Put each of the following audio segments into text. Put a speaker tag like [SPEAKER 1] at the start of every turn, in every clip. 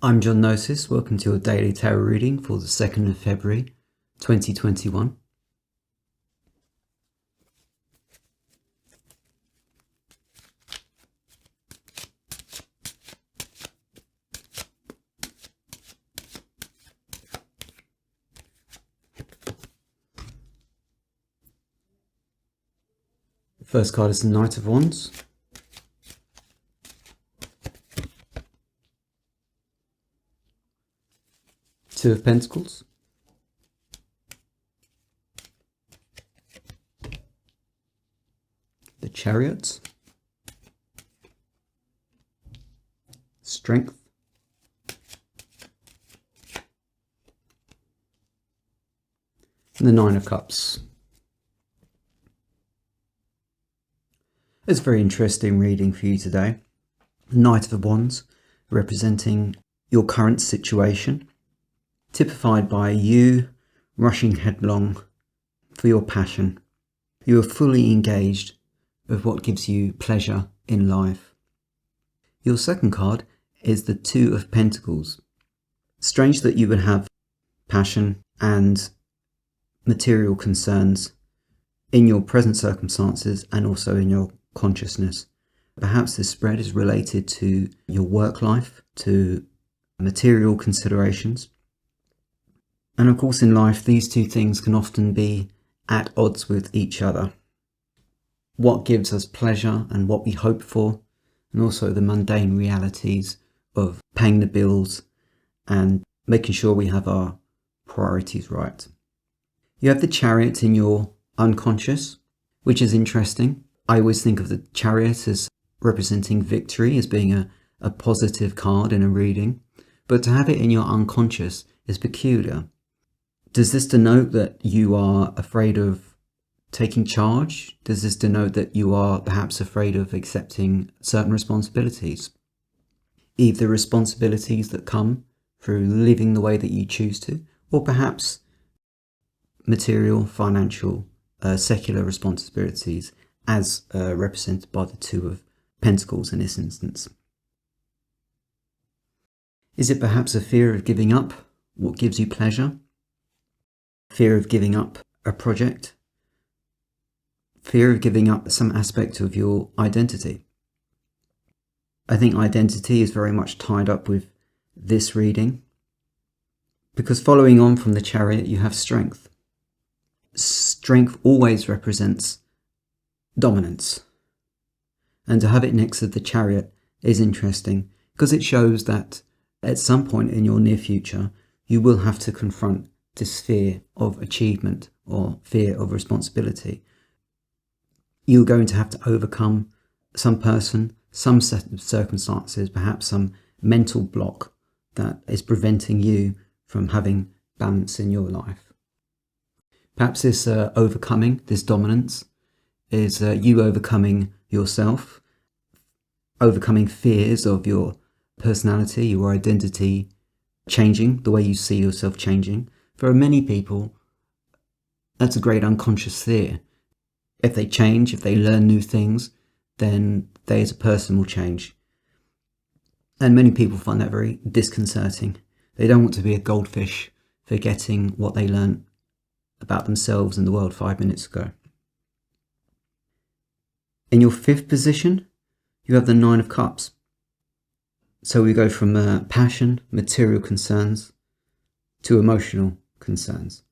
[SPEAKER 1] I'm Gnosis. Welcome to your daily tarot reading for the 2nd of February 2021. The first card is the Knight of Wands. Two of Pentacles. The Chariot. Strength. And the Nine of Cups. It's a very interesting reading for you today. The Knight of Wands representing your current situation, typified by you rushing headlong for your passion. You are fully engaged with what gives you pleasure in life. Your second card is the Two of Pentacles. Strange that you would have passion and material concerns in your present circumstances and also in your consciousness. Perhaps this spread is related to your work life, to material considerations. And of course in life, these two things can often be at odds with each other. What gives us pleasure and what we hope for, and also the mundane realities of paying the bills and making sure we have our priorities right. You have the Chariot in your unconscious, which is interesting. I always think of the Chariot as representing victory, as being a positive card in a reading, but to have it in your unconscious is peculiar. Does this denote that you are afraid of taking charge? Does this denote that you are perhaps afraid of accepting certain responsibilities? Either responsibilities that come through living the way that you choose to, or perhaps material, financial, secular responsibilities as represented by the Two of Pentacles in this instance. Is it perhaps a fear of giving up what gives you pleasure? Fear of giving up a project? Fear of giving up some aspect of your identity? I think identity is very much tied up with this reading, because following on from the Chariot, you have strength. Strength always represents dominance. And to have it next to the Chariot is interesting because it shows that at some point in your near future, you will have to confront this fear of achievement or fear of responsibility. You're going to have to overcome some person, some set of circumstances, perhaps some mental block that is preventing you from having balance in your life. Perhaps this overcoming, this dominance, is you overcoming yourself, overcoming fears of your personality, your identity changing, the way you see yourself changing. For many people, that's a great unconscious fear. If they change, if they learn new things, then they as a person will change. And many people find that very disconcerting. They don't want to be a goldfish forgetting what they learned about themselves and the world 5 minutes ago. In your fifth position, you have the Nine of Cups. So we go from passion, material concerns, to emotional concerns.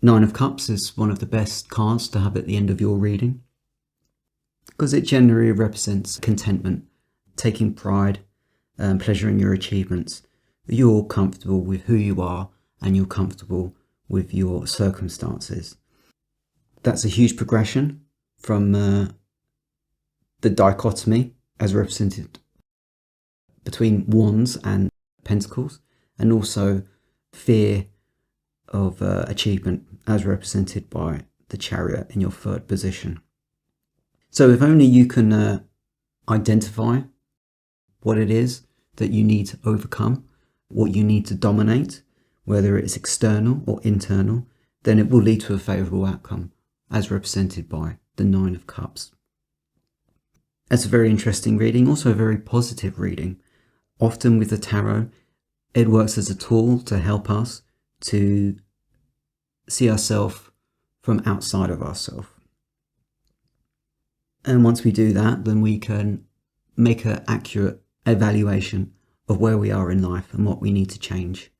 [SPEAKER 1] Nine of Cups is one of the best cards to have at the end of your reading, because it generally represents contentment, taking pride and pleasure in your achievements. You're comfortable with who you are and you're comfortable with your circumstances. That's a huge progression from the dichotomy as represented between Wands and Pentacles, and also fear of achievement as represented by the Chariot in your third position. So if only you can identify what it is that you need to overcome, what you need to dominate, whether it's external or internal, then it will lead to a favourable outcome as represented by the Nine of Cups. It's a very interesting reading, also a very positive reading. Often with the tarot, it works as a tool to help us to see ourselves from outside of ourselves. And once we do that, then we can make an accurate evaluation of where we are in life and what we need to change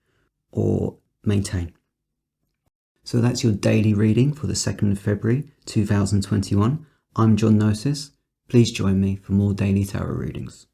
[SPEAKER 1] or maintain. So that's your daily reading for the 2nd of February 2021. I'm Gnosis. Please join me for more daily tarot readings.